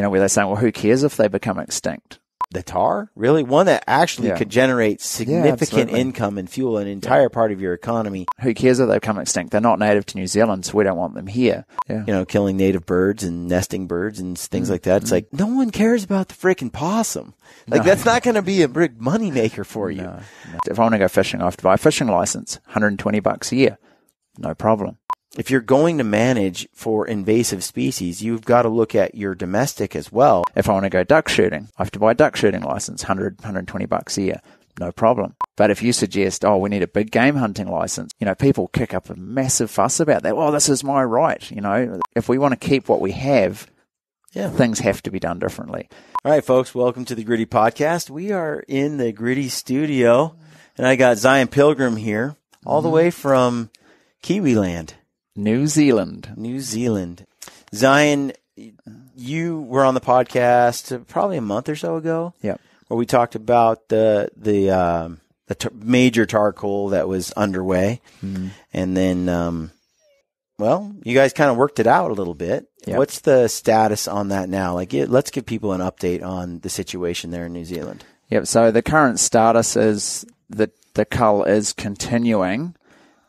where they're saying, well, who cares if they become extinct? The tar? Really? One that actually could generate significant income and fuel an entire part of your economy. Who cares if they become extinct? They're not native to New Zealand, so we don't want them here. Yeah. Killing native birds and nesting birds and things like that. It's like, no one cares about the freaking possum. Like, that's not going to be a big money maker for you. No. If I want to go fishing, I have to buy a fishing license, $120 a year. No problem. If you're going to manage for invasive species, you've got to look at your domestic as well. If I want to go duck shooting, I have to buy a duck shooting license, $120 a year. No problem. But if you suggest, we need a big game hunting license, people kick up a massive fuss about that. Well, this is my right. If we want to keep what we have, things have to be done differently. All right, folks, welcome to the Gritty Podcast. We are in the Gritty studio, and I got Zion Pilgrim here, all the way from Kiwi land. New Zealand. Zion, you were on the podcast probably a month or so ago. Yep. Where we talked about the major tar cull that was underway. Mm-hmm. And then, you guys kind of worked it out a little bit. Yep. What's the status on that now? Let's give people an update on the situation there in New Zealand. Yep. So the current status is that the cull is continuing,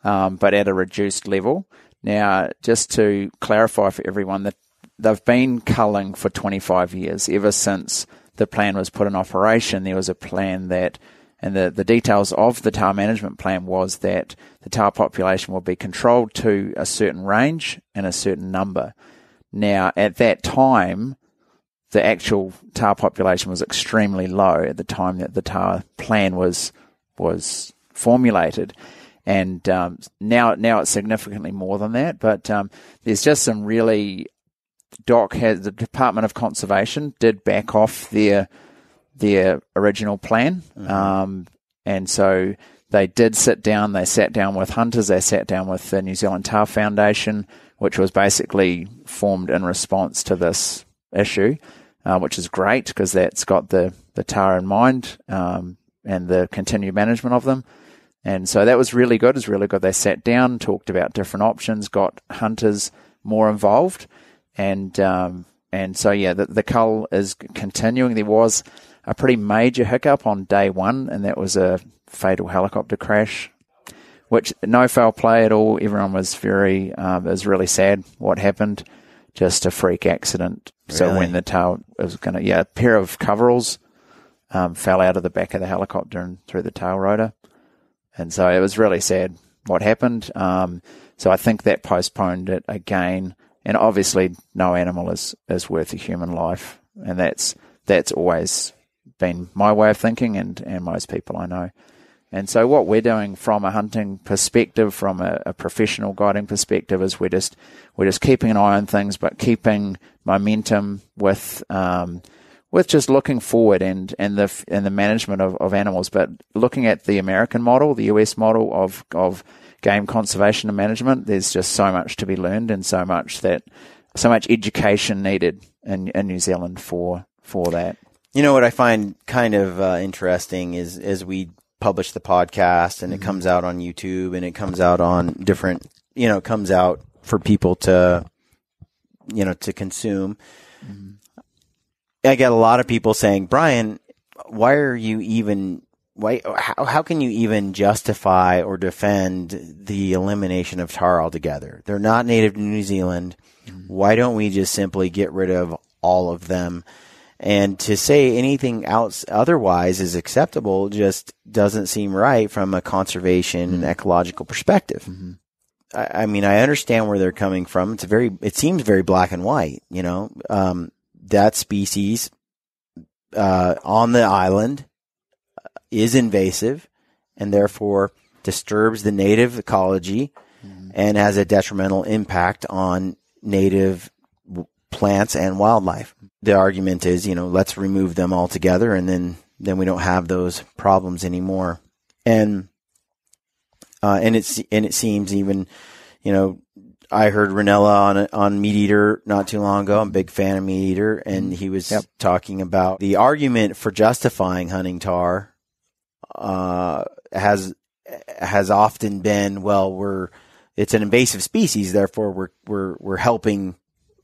but at a reduced level. Now, just to clarify for everyone, that they've been culling for 25 years. Ever since the plan was put in operation, there was a plan that, and the details of the Tahr management plan was that the Tahr population will be controlled to a certain range and a certain number. Now, at that time, the actual Tahr population was extremely low at the time that the Tahr plan was formulated. And now it's significantly more than that. But there's just some really... the Department of Conservation did back off their original plan. Mm-hmm. And so they did sit down. They sat down with hunters. They sat down with the New Zealand Tahr Foundation, which was basically formed in response to this issue, which is great because that's got the Tahr in mind and the continued management of them. And so that was really good. It was really good. They sat down, talked about different options, got hunters more involved. And so, the cull is continuing. There was a pretty major hiccup on day one, and that was a fatal helicopter crash, which no foul play at all. Everyone was it was really sad what happened, just a freak accident. Really? So when the tail was a pair of coveralls fell out of the back of the helicopter and through the tail rotor. And so it was really sad what happened. So I think that postponed it again. And obviously no animal is worth a human life. And that's always been my way of thinking and most people I know. And so what we're doing from a hunting perspective, from a professional guiding perspective, is we're just keeping an eye on things, but keeping momentum with just looking forward and the management of animals, but looking at the American model, the US model of game conservation and management. There's just so much to be learned and so much education needed in New Zealand for that. You know what I find kind of interesting is as we publish the podcast and it comes out on YouTube and it comes out on different, it comes out for people to consume. Mm-hmm. I get a lot of people saying, Brian, how can you even justify or defend the elimination of Tahr altogether? They're not native to New Zealand. Mm-hmm. Why don't we just simply get rid of all of them? And to say anything else otherwise is acceptable just doesn't seem right from a conservation and ecological perspective. Mm-hmm. I mean, I understand where they're coming from. It seems very black and white, that species on the island is invasive and therefore disturbs the native ecology and has a detrimental impact on native plants and wildlife. The argument is, let's remove them altogether and then we don't have those problems anymore. And it seems even, I heard Ranella on Meat Eater not too long ago. I'm a big fan of Meat Eater, and he was talking about the argument for justifying hunting tahr has often been, well, it's an invasive species, therefore we're helping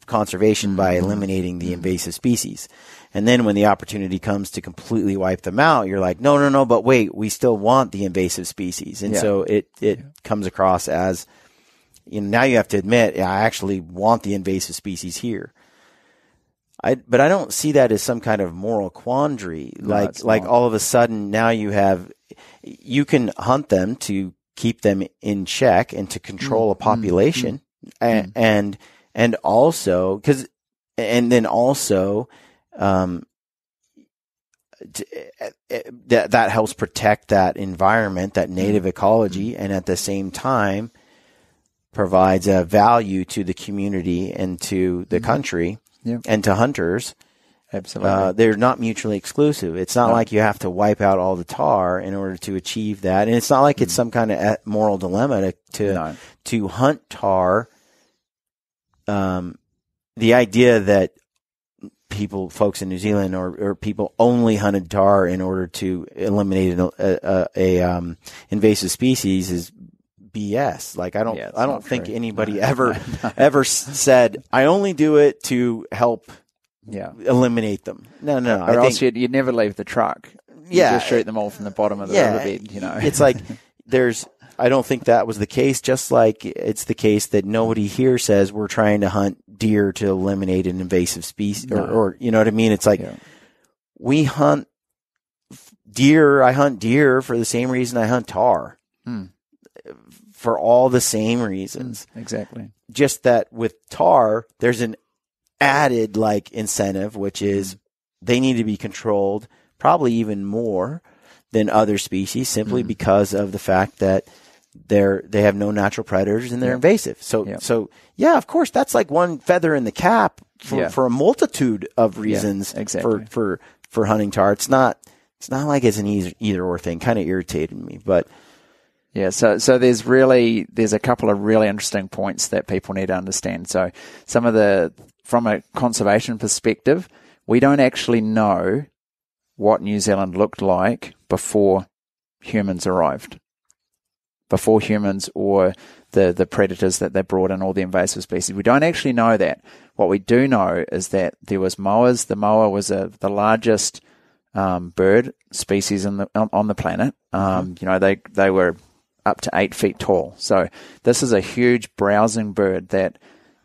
conservation by eliminating the invasive species. And then when the opportunity comes to completely wipe them out, you're like, no, but wait, we still want the invasive species. And so it comes across as, now you have to admit, I actually want the invasive species here. But I don't see that as some kind of moral quandary. No, like all of a sudden now you can hunt them to keep them in check and to control a population. And also, that helps protect that environment, that native ecology, and at the same time provides a value to the community and to the country and to hunters. Absolutely. They're not mutually exclusive. It's not like you have to wipe out all the tar in order to achieve that. And it's not like it's some kind of moral dilemma to hunt tar. The idea that folks in New Zealand or people only hunted tar in order to eliminate a invasive species is BS. Like I don't think anybody ever said I only do it to help eliminate them. No. Or else you'd never leave the truck. You just shoot them all from the bottom of the riverbed. It's like I don't think that was the case, just like it's the case that nobody here says we're trying to hunt deer to eliminate an invasive species or you know what I mean? It's like we hunt deer. I hunt deer for the same reason I hunt tar. For all the same reasons. Exactly. Just that with tar, there's an added incentive, which is they need to be controlled probably even more than other species simply because of the fact that they have no natural predators and they're invasive. So of course, that's like one feather in the cap for a multitude of reasons for hunting tar. It's not like it's an either or thing. Kind of irritated me, but so there's a couple of really interesting points that people need to understand. So from a conservation perspective, we don't actually know what New Zealand looked like before humans arrived. Before humans or the predators that they brought in, all the invasive species. We don't actually know that. What we do know is that there was moas. The moa was the largest bird species on the planet. They were up to 8 feet tall. So this is a huge browsing bird that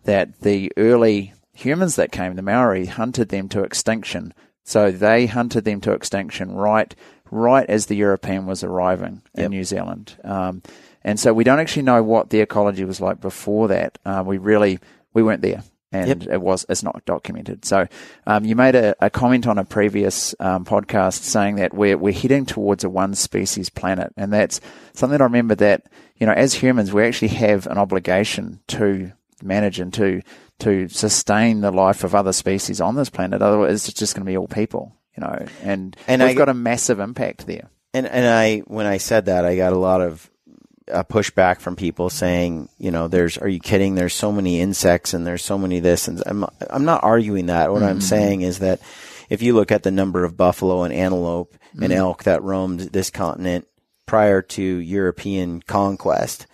the early humans that came, the Maori, hunted them to extinction. So they hunted them to extinction right as the European was arriving in New Zealand. And so we don't actually know what the ecology was like before that. We weren't there, and it's not documented. So you made a comment on a previous podcast saying that we're heading towards a one species planet, and that's something that I remember that as humans we actually have an obligation to manage and to sustain the life of other species on this planet. Otherwise, it's just going to be all people. And we've got a massive impact there. And when I said that, I got a lot of pushback from people saying, are you kidding? There's so many insects and there's so many this. And I'm not arguing that. What I'm saying is that if you look at the number of buffalo and antelope and elk that roamed this continent prior to European conquest,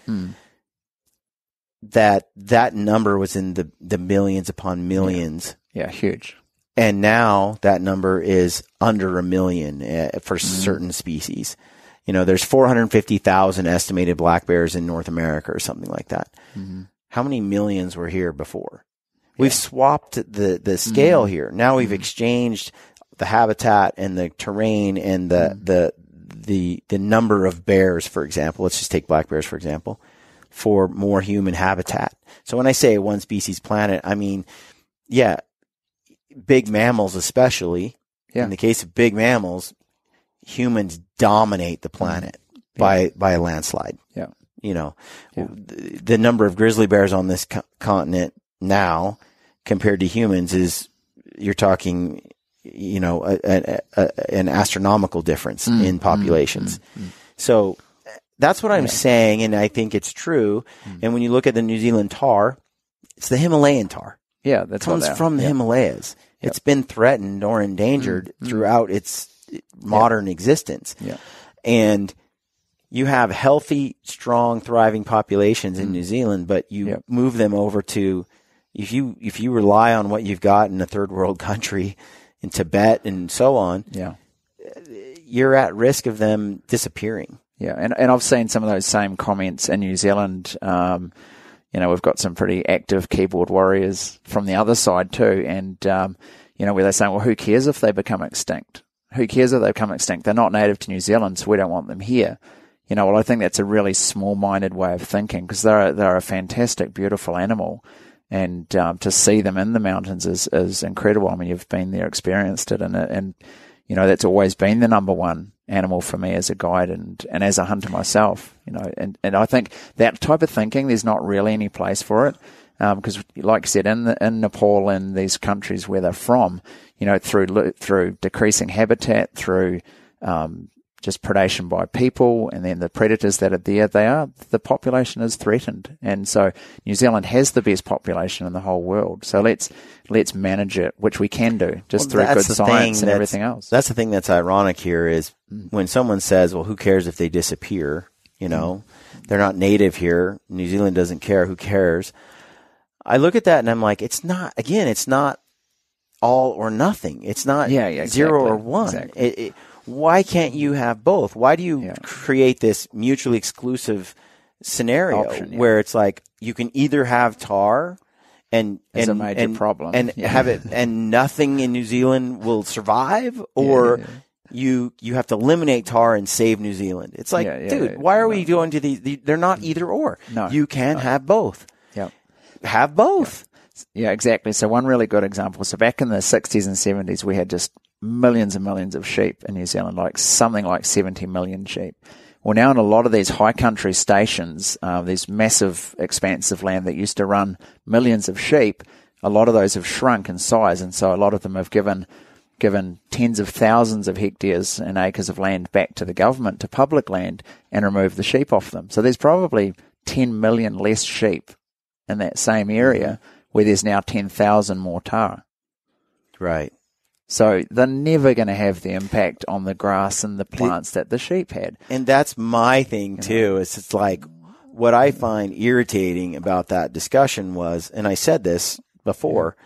that number was in the millions upon millions. Yeah, huge. And now that number is under 1 million for certain species. There's 450,000 estimated black bears in North America or something like that. How many millions were here before? We've swapped the scale here. Now we've exchanged the habitat and the terrain and the number of bears, for example. Let's just take black bears, for example, for more human habitat. So when I say a one species planet, I mean, big mammals especially. In the case of big mammals, humans dominate the planet by a landslide. The number of grizzly bears on this continent now compared to humans is, you're talking, an astronomical difference in populations. So that's what I'm saying, and I think it's true. And when you look at the New Zealand tar, it's the Himalayan tar. Yeah, that comes from the Himalayas. It's been threatened or endangered throughout its modern existence. And you have healthy, strong, thriving populations in New Zealand, but you move them over to, if you rely on what you've got in a third world country, in Tibet and so on, you're at risk of them disappearing. Yeah, and I've seen some of those same comments in New Zealand. We've got some pretty active keyboard warriors from the other side too, and where they're saying, well, who cares if they become extinct? Who cares if they become extinct? They're not native to New Zealand, so we don't want them here. Well, I think that's a really small-minded way of thinking, because they're a fantastic, beautiful animal, and to see them in the mountains is incredible. I mean, you've been there, experienced it, and that's always been the number one animal for me as a guide and as a hunter myself. And I think that type of thinking, there's not really any place for it, because, like you said, in Nepal and these countries where they're from, through decreasing habitat, through just predation by people, and then the predators that are there, the population is threatened. And so New Zealand has the best population in the whole world. So let's manage it, which we can do just through good science and everything else. That's the thing that's ironic here is when someone says, well, who cares if they disappear? They're not native here. New Zealand doesn't care. Who cares? I look at that and I'm like, it's not all or nothing. It's not zero or one. Exactly. Why can't you have both? Why do you create this mutually exclusive scenario where it's like you can either have Tahr and a major problem and have it and nothing in New Zealand will survive, or you have to eliminate Tahr and save New Zealand? It's like, dude, why are we going to these? They're not either or. No, you can have both. Yeah, have both. Yeah, exactly. So one really good example. So back in the 60s and 70s, we had just millions and millions of sheep in New Zealand, like something like 70 million sheep. Well, now in a lot of these high country stations, these massive expanses of land that used to run millions of sheep, a lot of those have shrunk in size, and so a lot of them have given tens of thousands of hectares and acres of land back to the government, to public land, and removed the sheep off them. So there's probably 10 million less sheep in that same area, where there's now 10,000 more Tahr. Right. So they're never going to have the impact on the grass and the plants that the sheep had. And that's my thing too. It's like what I find irritating about that discussion was, and I said this before,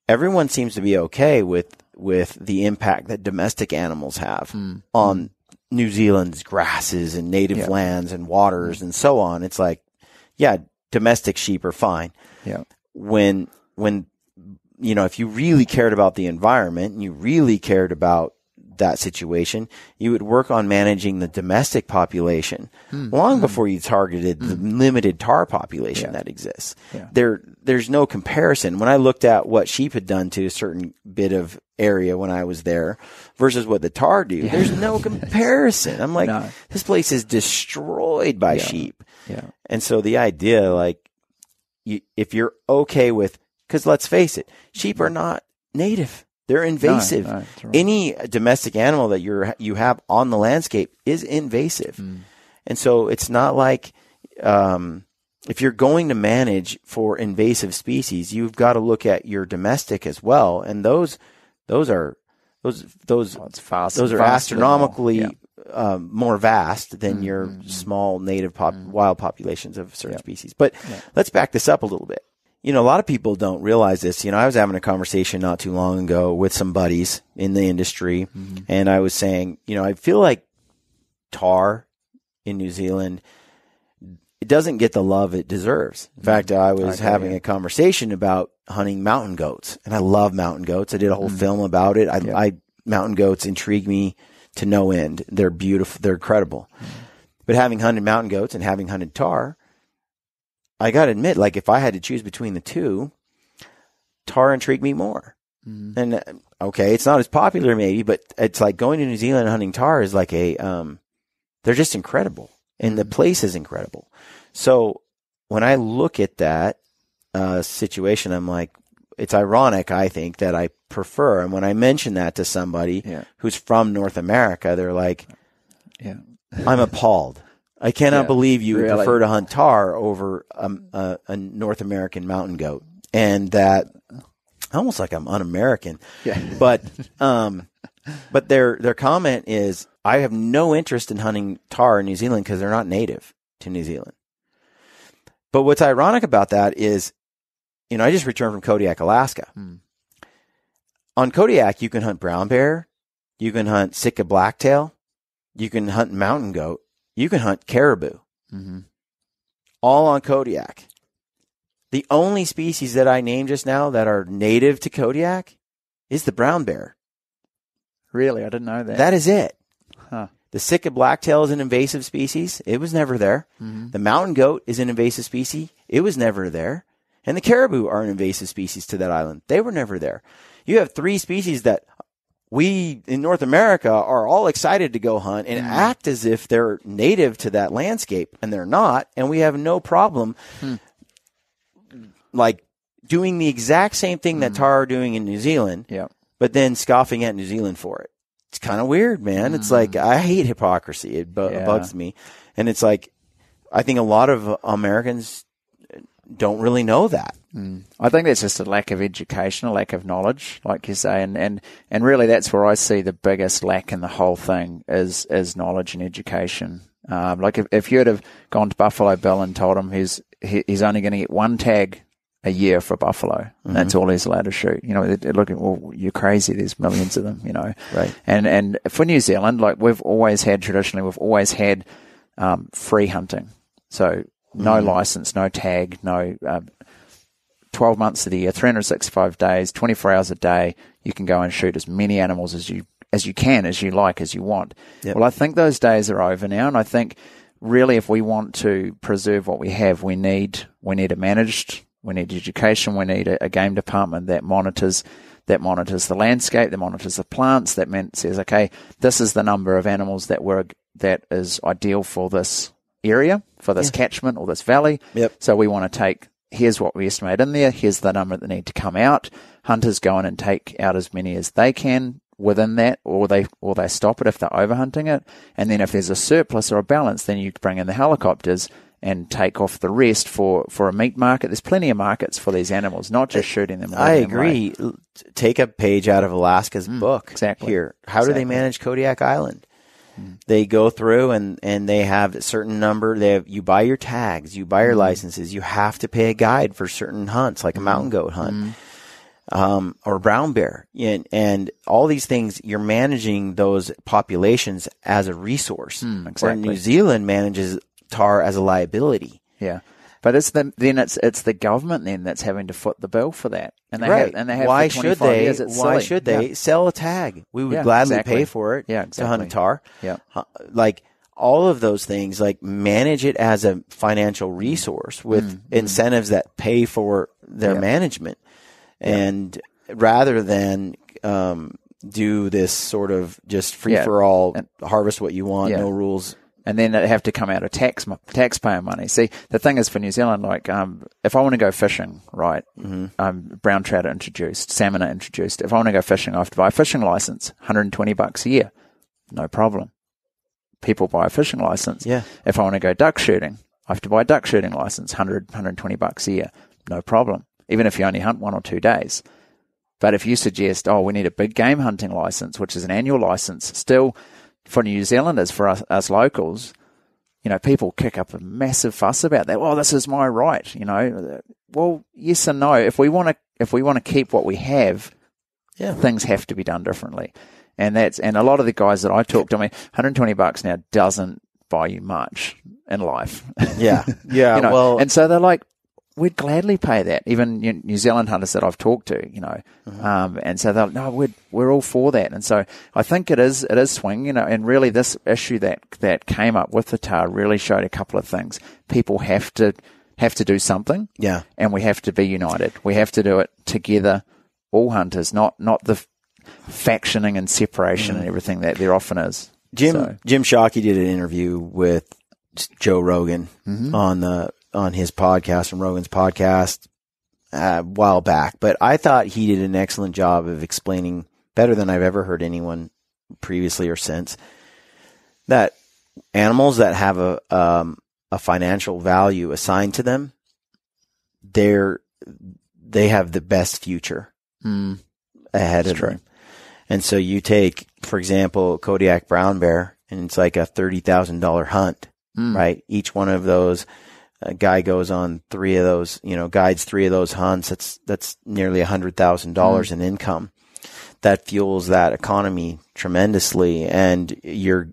everyone seems to be okay with the impact that domestic animals have on New Zealand's grasses and native lands and waters and so on. It's like, domestic sheep are fine. Yeah. When if you really cared about the environment and you really cared about that situation, you would work on managing the domestic population long before you targeted the limited Tahr population that exists. Yeah. There's no comparison. When I looked at what sheep had done to a certain bit of area when I was there versus what the Tahr do, there's no comparison. I'm like, this place is destroyed by sheep. Yeah. And so the idea, like, if you're okay with, because let's face it, sheep are not native. They're invasive. No, right. Any domestic animal that you have on the landscape is invasive. And so it's not like if you're going to manage for invasive species, you've got to look at your domestic as well. And those are astronomically more vast than your small native wild populations of certain species. But let's back this up a little bit. A lot of people don't realize this. I was having a conversation not too long ago with some buddies in the industry, and I was saying, I feel like Tahr in New Zealand, it doesn't get the love it deserves. In fact, I was having a conversation about hunting mountain goats, and I love mountain goats. I did a whole film about it. Mountain goats intrigue me to no end. They're beautiful. They're incredible. But having hunted mountain goats and having hunted Tahr, I got to admit, like, if I had to choose between the two, Tahr intrigued me more. And it's not as popular maybe, but it's like going to New Zealand and hunting Tahr is like they're just incredible. And the place is incredible. So when I look at that situation, I'm like, it's ironic, I think, that I prefer. And when I mention that to somebody who's from North America, they're like, I'm appalled. I cannot believe you would prefer to hunt Tahr over a North American mountain goat. And that, almost like I'm un-American. Yeah. But their comment is, I have no interest in hunting Tahr in New Zealand because they're not native to New Zealand. But what's ironic about that is I just returned from Kodiak, Alaska. On Kodiak, you can hunt brown bear, you can hunt Sitka blacktail, you can hunt mountain goat, you can hunt caribou. All on Kodiak. The only species that I named just now that are native to Kodiak is the brown bear. Really? I didn't know that. That is it. Huh. The Sitka blacktail is an invasive species. It was never there. The mountain goat is an invasive species. It was never there. And the caribou are an invasive species to that island. They were never there. You have 3 species that we in North America are all excited to go hunt and act as if they're native to that landscape, and they're not. And we have no problem like doing the exact same thing that Tahr are doing in New Zealand, but then scoffing at New Zealand for it. It's kind of weird, man. It's like, I hate hypocrisy. It bugs me. And it's like, I think a lot of Americans don't really know that. I think that's just a lack of education, a lack of knowledge, like you say, and really that's where I see the biggest lack in the whole thing is knowledge and education. Like if you'd have gone to Buffalo Bill and told him he's only going to get 1 tag a year for buffalo, and that's all he's allowed to shoot. They're looking, well, you're crazy. There's millions of them. Right. And for New Zealand, like we've always had free hunting, so no license, no tag, no. 12 months of the year, 365 days, 24 hours a day, you can go and shoot as many animals as you can, as you like, as you want. Yep. Well, I think those days are over now, and I think really if we want to preserve what we have, we need education, we need a game department that monitors the landscape, that monitors the plants, that says, okay, this is the number of animals that is ideal for this area, for this catchment or this valley. Yep. So we want to take, here's what we estimate in there, here's the number that need to come out. Hunters go in and take out as many as they can within that, or they stop it if they're overhunting it. And then if there's a surplus or a balance, then you bring in the helicopters and take off the rest for a meat market. There's plenty of markets for these animals, not just shooting them. I agree. Take a page out of Alaska's book. Exactly. Here. How do they manage Kodiak Island? They go through and they have a certain number. You buy your tags, you buy your licenses. You have to pay a guide for certain hunts, like a mountain goat hunt, or brown bear. And all these things, you're managing those populations as a resource. Exactly. Where New Zealand manages Tahr as a liability. Yeah. But it's the government then that's having to foot the bill for that, and they have Why for 25 years. It's why silly. should they sell a tag? We would gladly pay for it. To hunt a Tahr. Yeah, like all of those things. Like manage it as a financial resource with incentives that pay for their management, and rather than do this sort of just free for all, harvest what you want, no rules. And then they have to come out of taxpayer money. See, the thing is for New Zealand, like, if I want to go fishing, right, brown trout are introduced, salmon are introduced. If I want to go fishing, I have to buy a fishing license, $120 a year. No problem. People buy a fishing license. Yeah. If I want to go duck shooting, I have to buy a duck shooting license, $120 a year. No problem. Even if you only hunt 1 or 2 days. But if you suggest, we need a big game hunting license, which is an annual license, still, for New Zealanders, for us locals, people kick up a massive fuss about that. Well, this is my right, Well, yes and no. If we want to keep what we have, things have to be done differently. And a lot of the guys that I talk to, $120 now doesn't buy you much in life. Yeah. Well, and so they're like, we'd gladly pay that. Even New Zealand hunters that I've talked to, and so they're like, no, we're all for that. And so I think it is swing, and really this issue that came up with the Tahr really showed a couple of things. People have to do something. Yeah. And we have to be united. We have to do it together, all hunters, not the factioning and separation and everything that there often is. Jim Shockey did an interview with Joe Rogan on his podcast, and Rogan's podcast, a while back. But I thought he did an excellent job of explaining, better than I've ever heard anyone previously or since, that animals that have a financial value assigned to them, they have the best future ahead of them. And so you take, for example, Kodiak brown bear, and it's like a $30,000 hunt, right? Each one of those a guy goes on 3 of those, guides 3 of those hunts, that's nearly $100,000 in income. That fuels that economy tremendously, and you're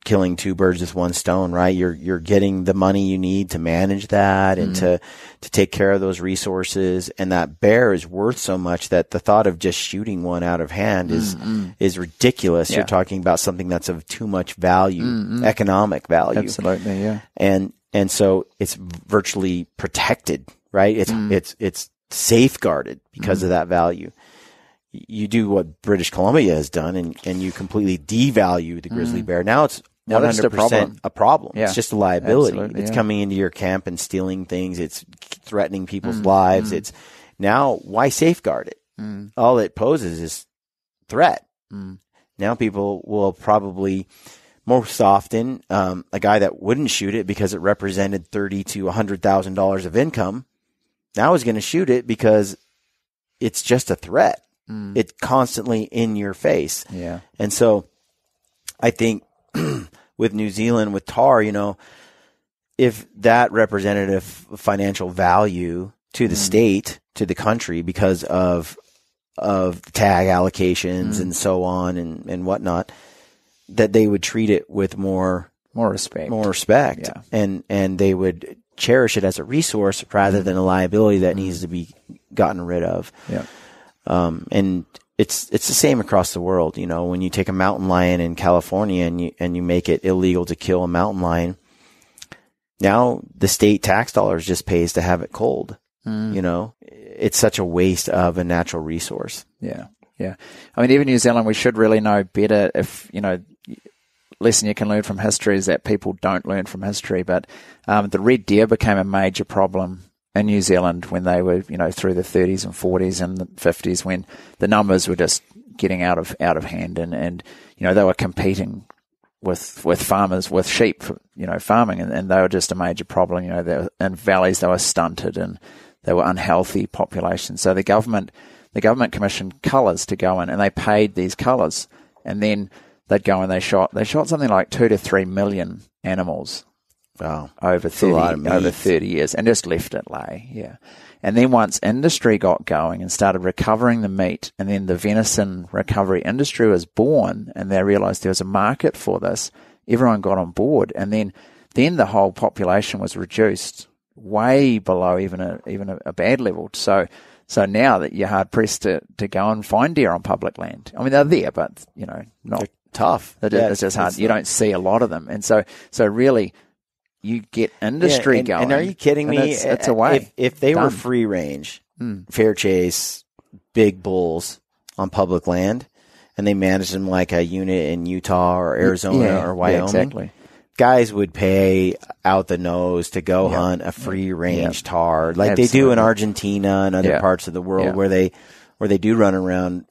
killing 2 birds with 1 stone, right? You're getting the money you need to manage that and to take care of those resources. And that bear is worth so much that the thought of just shooting one out of hand is ridiculous. Yeah. You're talking about something that's of too much value, economic value. Absolutely, yeah. And so it's virtually protected, right? It's safeguarded because of that value. You do what British Columbia has done, and you completely devalue the grizzly bear. Now it's 100% a problem. Yeah. It's just a liability. Absolutely, it's coming into your camp and stealing things. It's threatening people's lives. It's now, why safeguard it? All it poses is threat. Now people will probably, most often, a guy that wouldn't shoot it because it represented $30,000 to $100,000 of income, now is going to shoot it because it's just a threat. It's constantly in your face. Yeah. And so I think with New Zealand, with Tahr, if that represented a financial value to the state, to the country, because of tag allocations and so on and whatnot, that they would treat it with more respect, yeah. and they would cherish it as a resource rather than a liability that needs to be gotten rid of. Yeah. And it's the same across the world. When you take a mountain lion in California and you make it illegal to kill a mountain lion, now the state tax dollars just pays to have it culled. It's such a waste of a natural resource. Yeah. Yeah. I mean, even New Zealand, we should really know better. If, lesson you can learn from history is that people don't learn from history, but, the red deer became a major problem in New Zealand when they were, through the 30s and 40s and the 50s, when the numbers were just getting out of hand, and they were competing with farmers, with sheep, farming, and they were just a major problem. They were in valleys, they were stunted, and they were unhealthy populations. So the government commissioned cullers to go in, and they paid these cullers, and then they'd go and they shot something like 2 to 3 million animals. Wow. Over 30 years, and just left it lay. Yeah. And then once industry got going and started recovering the meat, and then the venison recovery industry was born, and they realized there was a market for this, everyone got on board. And then the whole population was reduced way below even a bad level. So now that you're hard pressed to go and find deer on public land. I mean, they're there, but not they're tough. It's just hard. You don't see a lot of them. And so really, you get industry going. And are you kidding me? It's a way. If they were free range, fair chase, big bulls on public land, and they managed them like a unit in Utah or Arizona or Wyoming, exactly. Guys would pay out the nose to go hunt a free range Tahr, like they do in Argentina and other parts of the world where they do run around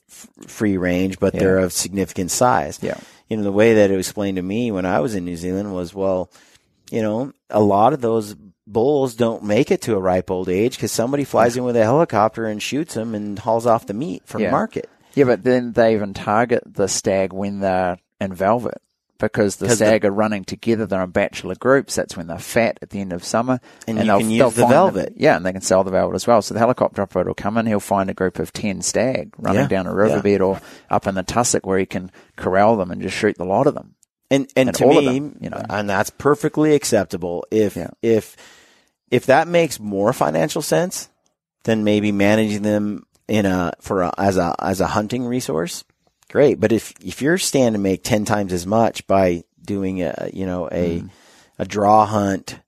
free range, but they're of significant size. Yeah. The way that it was explained to me when I was in New Zealand was, a lot of those bulls don't make it to a ripe old age because somebody flies in with a helicopter and shoots them and hauls off the meat from market. Yeah, but then they even target the stag when they're in velvet, because the stag are running together. They're in bachelor groups. That's when they're fat at the end of summer. And you can use the velvet. And they can sell the velvet as well. So the helicopter operator will come in, he'll find a group of 10 stag running down a riverbed or up in the tussock where he can corral them and just shoot the lot of them. And to me, and that's perfectly acceptable. If that makes more financial sense than maybe managing them as a hunting resource, great. But if you're standing to make 10 times as much by doing a draw hunt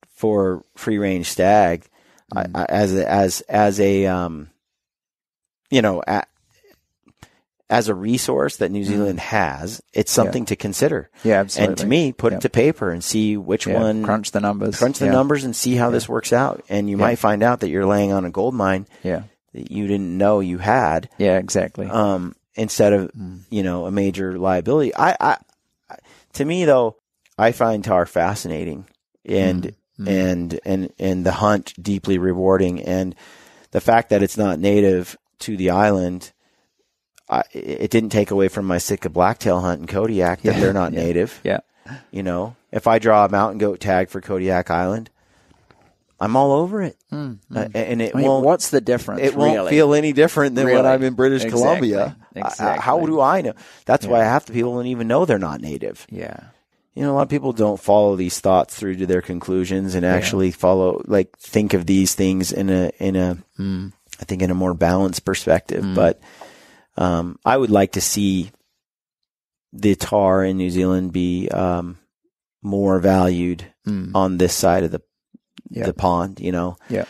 for free range stag, as a resource that New Zealand has, it's something to consider. Yeah, absolutely. And to me, put it to paper and see which one. Crunch the numbers. Numbers and see how this works out. And you might find out that you're laying on a gold mine that you didn't know you had. Yeah, exactly. Instead of, a major liability. To me though, I find Tahr fascinating and the hunt deeply rewarding. And the fact that it's not native to the island, it didn't take away from my Sitka blacktail hunt in Kodiak that they're not native. Yeah. If I draw a mountain goat tag for Kodiak Island, I'm all over it. Mm. And it won't. What's the difference? It won't feel any different than when I'm in British Columbia. Exactly. How do I know? That's why half the people don't even know they're not native. Yeah. A lot of people don't follow these thoughts through to their conclusions and actually think of these things in a I think in a more balanced perspective. But I would like to see the tahr in New Zealand be more valued on this side of the pond. Yeah.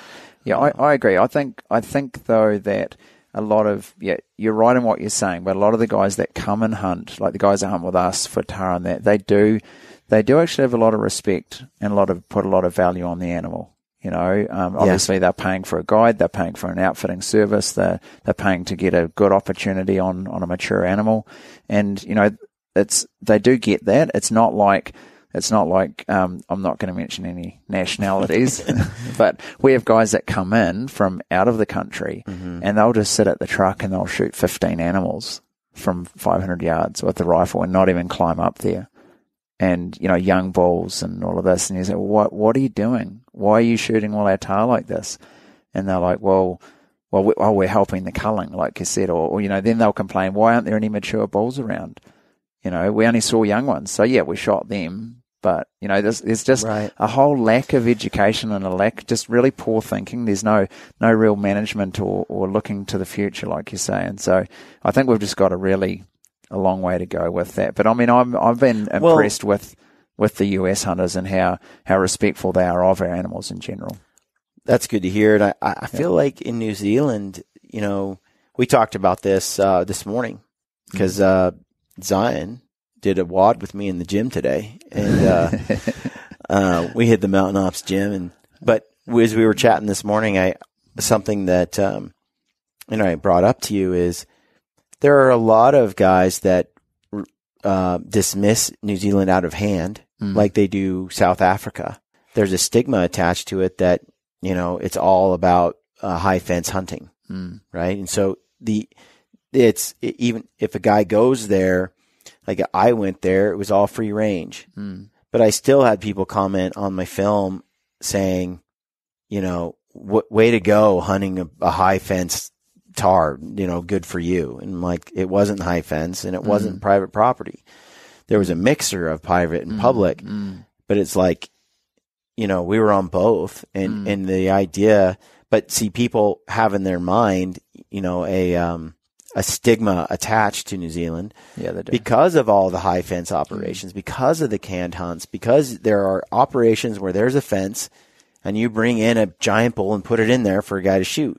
I agree. I think though that a lot of you're right in what you're saying, but a lot of the guys that come and hunt, like the guys that hunt with us for tahr and that, they do actually have a lot of respect and put a lot of value on the animal. Obviously they're paying for a guide, they're paying for an outfitting service, they're paying to get a good opportunity on a mature animal, and they do get that. It's not like I'm not going to mention any nationalities, but we have guys that come in from out of the country and they'll just sit at the truck and they'll shoot 15 animals from 500 yards with the rifle and not even climb up there. And, young bulls and all of this. And you say, what are you doing? Why are you shooting all our tahr like this? And they're like, well, we're helping the culling, like you said. Or then they'll complain, why aren't there any mature bulls around? We only saw young ones. So, we shot them. But, there's just a whole lack of education and just really poor thinking. There's no real management or looking to the future, like you say. And so I think we've just got a long way to go with that. But I mean, I've been impressed with the US hunters and how respectful they are of our animals in general. That's good to hear. And I feel like in New Zealand, we talked about this morning because Zion did a WOD with me in the gym today, and we hit the Mountain Ops gym. But as we were chatting this morning, something that I brought up to you is there are a lot of guys that dismiss New Zealand out of hand, like they do South Africa. There's a stigma attached to it that it's all about high fence hunting, right? And so even if a guy goes there. Like I went there, it was all free range, but I still had people comment on my film saying, way to go hunting a high fence tahr, good for you. And like, it wasn't high fence and it wasn't private property. There was a mixture of private and public, but it's like, we were on both and the idea, but see, people have in their mind, a stigma attached to New Zealand because of all the high fence operations, because of the canned hunts, because there are operations where there's a fence and you bring in a giant bull and put it in there for a guy to shoot.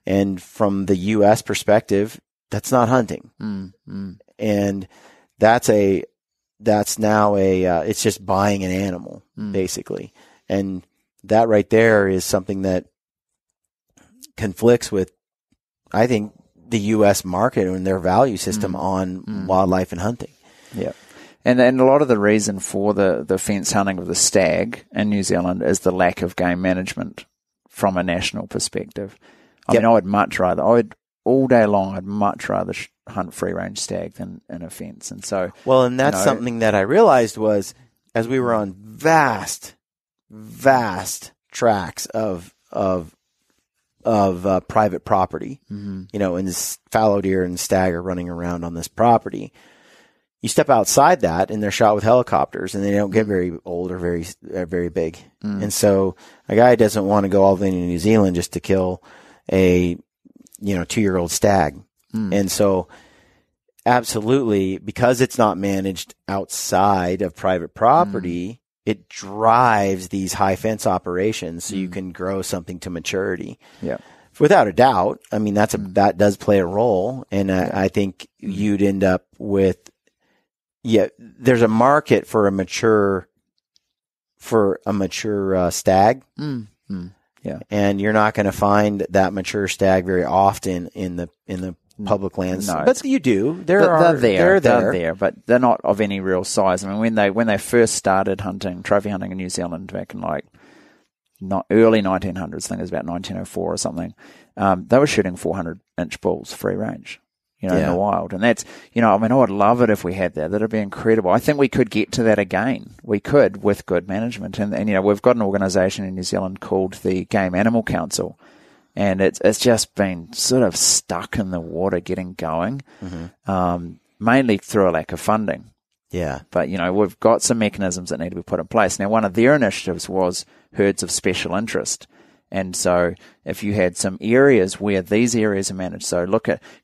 And from the U.S. perspective, that's not hunting. And it's just buying an animal basically. And that right there is something that conflicts with, I think, the U.S. market and their value system on wildlife and hunting. Yeah. And a lot of the reason for the fence hunting of the stag in New Zealand is the lack of game management from a national perspective. I mean, all day long, I'd much rather hunt free range stag than in a fence. And so, and that's something that I realized was as we were on vast tracts of private property, and this fallow deer and stag are running around on this property. You step outside that and they're shot with helicopters and they don't get very old or very big. And so a guy doesn't want to go all the way to New Zealand just to kill a, 2-year-old stag. And so absolutely, because it's not managed outside of private property, it drives these high fence operations so you can grow something to maturity. Yeah. Without a doubt. I mean, that does play a role. And I think you'd end up with, there's a market for a mature stag. Yeah. And you're not going to find that mature stag very often in the public lands. No, but you do. They're there, but they're not of any real size. I mean, when they first started trophy hunting in New Zealand back in early 1900s, I think it was about 1904 or something, they were shooting 400-inch bulls free range. in the wild. And that's, I would love it if we had that. That'd be incredible. I think we could get to that again. We could with good management. And we've got an organisation in New Zealand called the Game Animal Council. And it's just been sort of stuck in the water getting going, mainly through a lack of funding. Yeah. But, we've got some mechanisms that need to be put in place. Now, one of their initiatives was herds of special interest. And so if you had some areas where these areas are managed, so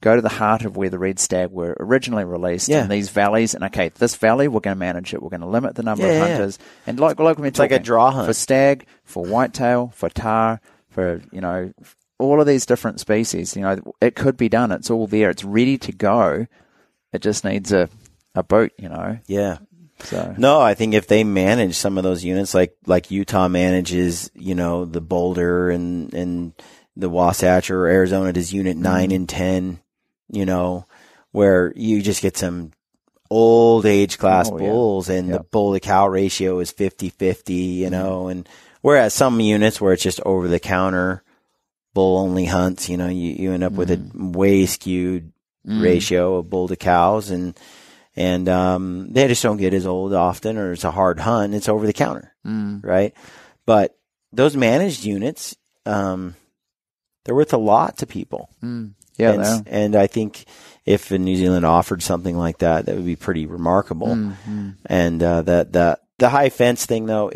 go to the heart of where the red stag were originally released in these valleys. And, okay, this valley, we're going to manage it. We're going to limit the number of hunters. And like we're talking, like a draw hunt. For stag, for whitetail, for tahr, for, all of these different species, it could be done. It's all there. It's ready to go. It just needs a boat, Yeah. So no, I think if they manage some of those units, like Utah manages, the Boulder and the Wasatch, or Arizona does unit 9 and 10, where you just get some old age class bulls and the bull to cow ratio is 50-50, and whereas some units where it's just over the counter bull only hunts, you end up with a way skewed ratio of bull to cows, and they just don't get as old often, or it's a hard hunt. It's over the counter, right? But those managed units, they're worth a lot to people. Yeah, and I think if New Zealand offered something like that, that would be pretty remarkable. And the high fence thing, though,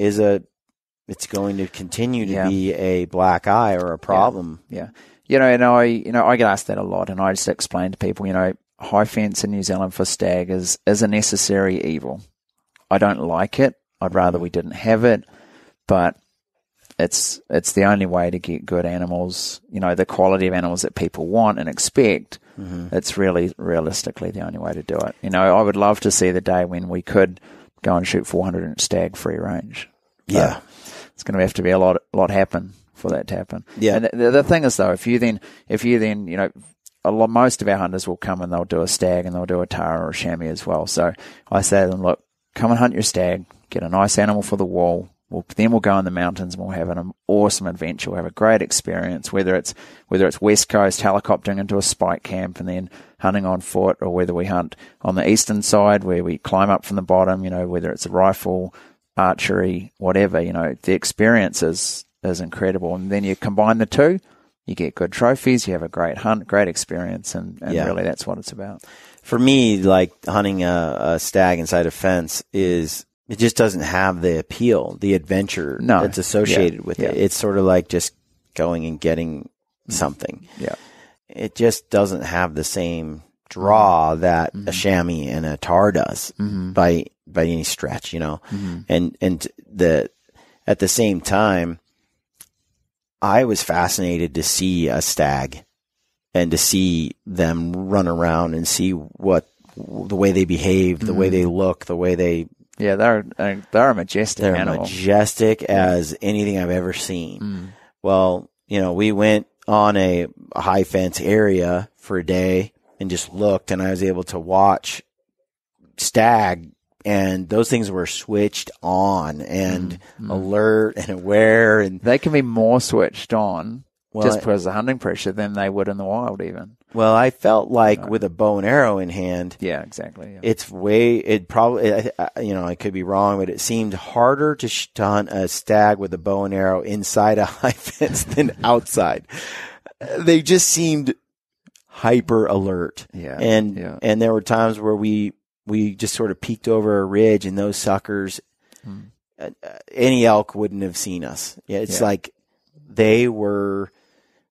it's going to continue to be a black eye or a problem. Yeah. I get asked that a lot, and I just explain to people, high fence in New Zealand for stag is a necessary evil. I don't like it. I'd rather we didn't have it, but it's the only way to get good animals, the quality of animals that people want and expect. It's really realistically the only way to do it. I would love to see the day when we could go and shoot 400 stag free range. Yeah. It's going to have to be a lot happen for that to happen. Yeah. And the thing is, though, if you then, most of our hunters will come and they'll do a stag and they'll do a tahr or a chamois as well. So I say to them, look, come and hunt your stag, get a nice animal for the wall. Then we'll go in the mountains and we'll have an awesome adventure. We'll have a great experience, whether it's West Coast helicoptering into a spike camp and then hunting on foot, or whether we hunt on the eastern side where we climb up from the bottom, whether it's a rifle, archery, whatever, the experience is incredible. And then you combine the two, you get good trophies, you have a great hunt, great experience, and really that's what it's about. For me, like hunting a stag inside a fence it just doesn't have the appeal, the adventure that's associated with it. It's sort of like just going and getting something. Yeah. It just doesn't have the same draw that a chamois and a tahr does by any stretch, and at the same time, I was fascinated to see a stag and to see them run around and see the way they behave, the way they look, the way they. Yeah, they're a majestic animal. They're majestic as anything I've ever seen. Well, we went on a high fence area for a day and just looked, and I was able to watch stag, and those things were switched on and alert and aware, and they can be more switched on just because of the hunting pressure than they would in the wild even. Well, I felt like with a bow and arrow in hand. Yeah, exactly. Yeah. I could be wrong, but it seemed harder to hunt a stag with a bow and arrow inside a high fence than outside. They just seemed hyper alert. Yeah. And there were times where we just sort of peeked over a ridge, and those suckers, any elk wouldn't have seen us. Yeah. It's like they were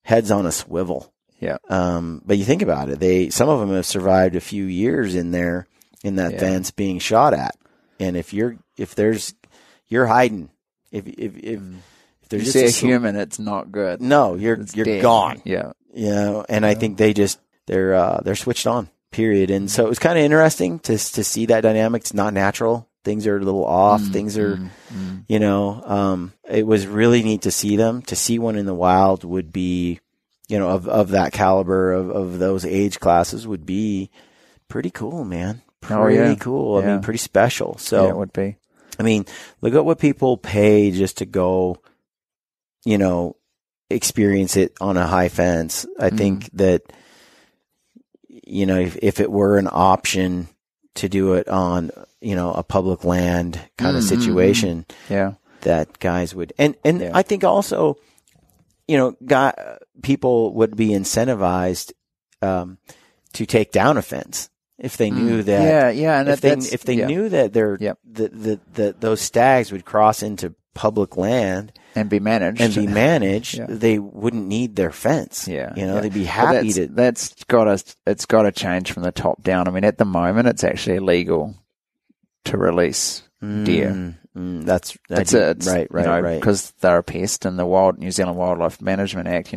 heads on a swivel. Yeah. But you think about it, some of them have survived a few years in that fence being shot at. And if you're hiding. If there's you just see a human, it's not good. No, you're dead. gone. Yeah. And I think they're switched on, period. And so it was kind of interesting to see that dynamic. It's not natural. Things are a little off. Things are, it was really neat to see them. To see one in the wild would be, of that caliber, of those age classes, would be pretty cool, man. Pretty cool. I mean, pretty special. So it would be. I mean, look at what people pay just to go, experience it on a high fence. I think that if it were an option to do it on, a public land kind of situation, that guys would, and I think also, people would be incentivized to take down a fence if they knew that. And if they knew that those stags would cross into public land and be managed, they wouldn't need their fence. They'd be happy to. It's got to change from the top down. I mean, at the moment, it's actually illegal to release deer. That's right. Because they're a pest, and the New Zealand Wildlife Management Act.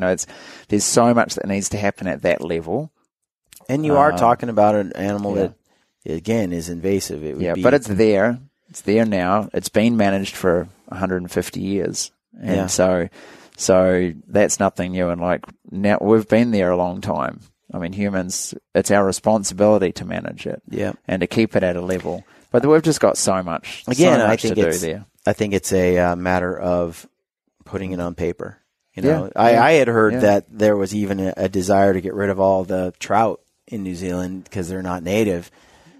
There's so much that needs to happen at that level. And you are talking about an animal that, again, is invasive. But it's there. It's there now. It's been managed for 150 years, and so that's nothing new. And now we've been there a long time. I mean, humans, it's our responsibility to manage it, and to keep it at a level. But we've just got so much to do there. I think it's a matter of putting it on paper. I had heard that there was even a desire to get rid of all the trout in New Zealand because they're not native.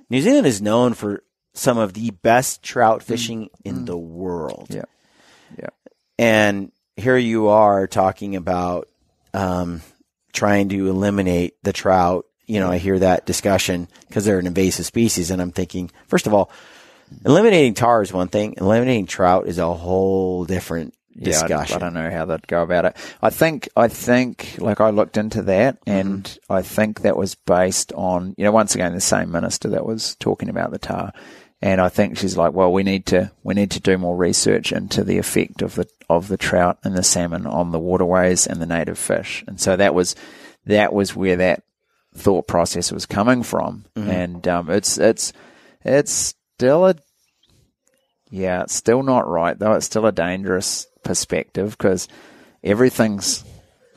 New Zealand is known for some of the best trout fishing in the world. Yeah. And here you are talking about trying to eliminate the trout. I hear that discussion because they're an invasive species, and I'm thinking, first of all, eliminating tahr is one thing. Eliminating trout is a whole different discussion. I don't know how they'd go about it. I think, I looked into that, and I think that was based on, once again, the same minister that was talking about the tahr. And I think she's like, well, we need to do more research into the effect of the trout and the salmon on the waterways and the native fish. And so that was where that thought process was coming from. And it's still it's still not right, though. It's still a dangerous perspective because everything's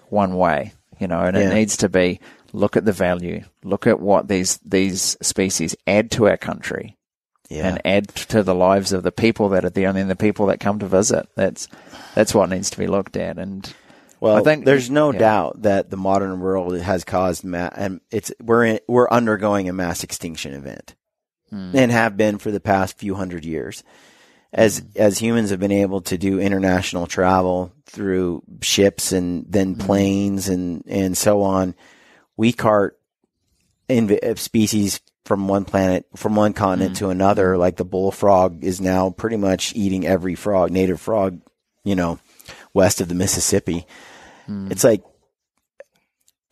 one way, and it needs to be, look at the value, look at what these species add to our country. And add to the lives of the people that are there, and then the people that come to visit. That's what needs to be looked at. And I think there's no doubt that the modern world has caused we're undergoing a mass extinction event, and have been for the past few hundred years. As humans have been able to do international travel through ships and then planes and so on, we cart species from one continent to another. Like the bullfrog is now pretty much eating every native frog, west of the Mississippi. It's like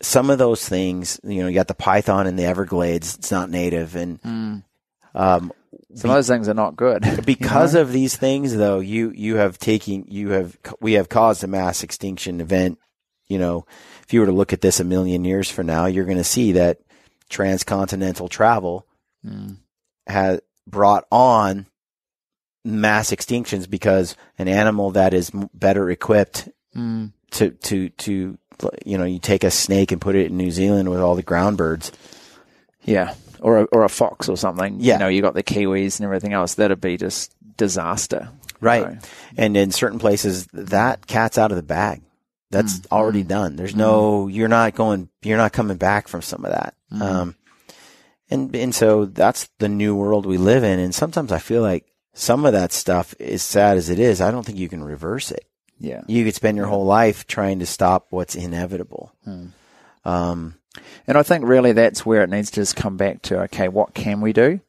some of those things, you got the python in the Everglades. It's not native. And, some of those things are not good. Because of these things, though, we have caused a mass extinction event. If you were to look at this a million years from now, you're going to see that transcontinental travel has brought on mass extinctions because an animal that is better equipped to you take a snake and put it in New Zealand with all the ground birds. Yeah. Or a fox or something. Yeah. You got the kiwis and everything else. That'd be just disaster. Right. And in certain places, that cat's out of the bag. That's already done. There's you're not coming back from some of that. And so that's the new world we live in. And sometimes I feel like some of that stuff, as sad as it is, I don't think you can reverse it. Yeah. You could spend your whole life trying to stop what's inevitable. And I think really that's where it needs to just come back to, okay, what can we do?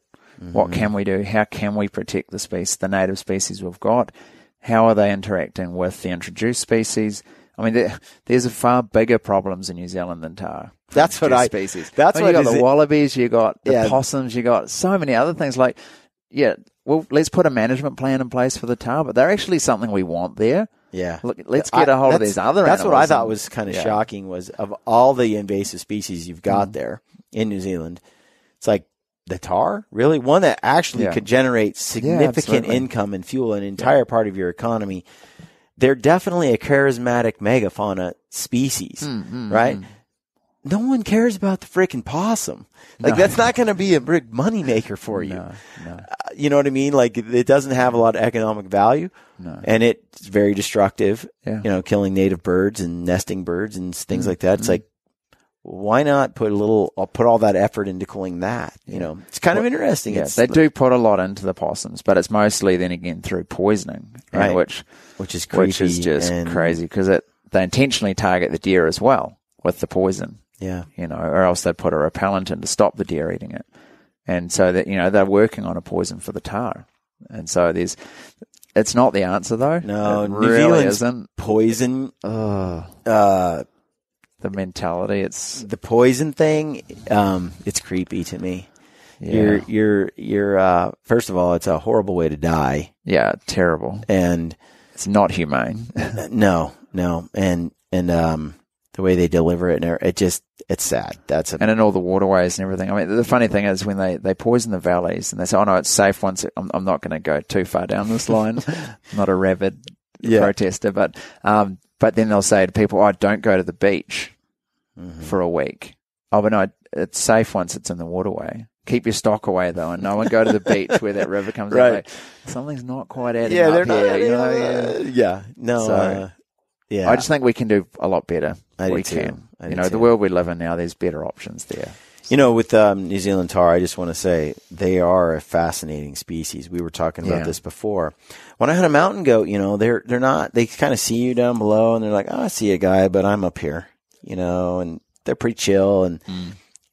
What can we do? How can we protect the native species we've got? How are they interacting with the introduced species? I mean, there's far bigger problems in New Zealand than tahr. That's what species. That's what you got the wallabies, you got the possums, you got so many other things. Well, let's put a management plan in place for the tahr, but they're actually something we want there. Yeah. Look, let's get a hold of these other animals. That's what I thought was kind of shocking was of all the invasive species you've got there in New Zealand, it's like the tahr, really? One that actually could generate significant income and fuel an entire part of your economy. They're definitely a charismatic megafauna species, right? No one cares about the freaking possum. That's not going to be a big money maker for you. No. You know what I mean? Like, it doesn't have a lot of economic value. No. And it's very destructive, killing native birds and nesting birds and things like that. It's like, why not put all that effort into cooling that? You know, it's kind of interesting. Yeah, they do put a lot into the possums, but it's mostly then again through poisoning, right? Which is creepy, which is just crazy because they intentionally target the deer as well with the poison. Yeah, you know, or else they put a repellent in to stop the deer eating it, and so that they're working on a poison for the tahr, and so it's not the answer though. No, it New really Zealand's isn't. Poison. The mentality, it's the poison thing. It's creepy to me. Yeah. You're first of all, it's a horrible way to die. Yeah, terrible. And it's not humane. No. And the way they deliver it, and it's sad. And in all the waterways and everything. I mean, the funny thing is when they poison the valleys and they say, oh no, it's safe once I'm not going to go too far down this line. I'm not a rabid protester, but then they'll say to people, oh, don't go to the beach for a week. Oh, but no, it's safe once it's in the waterway. Keep your stock away, though, and no one go to the beach where that river comes right. out. Like, something's not quite adding up they're here. Not adding, yeah. No. So, I just think we can do a lot better. We can. The world we live in now, there's better options there. With New Zealand tahr, I just want to say they are a fascinating species. We were talking about this before. When I had a mountain goat, they're not, they kind of see you down below and they're like, oh, I see a guy, but I'm up here, and they're pretty chill. And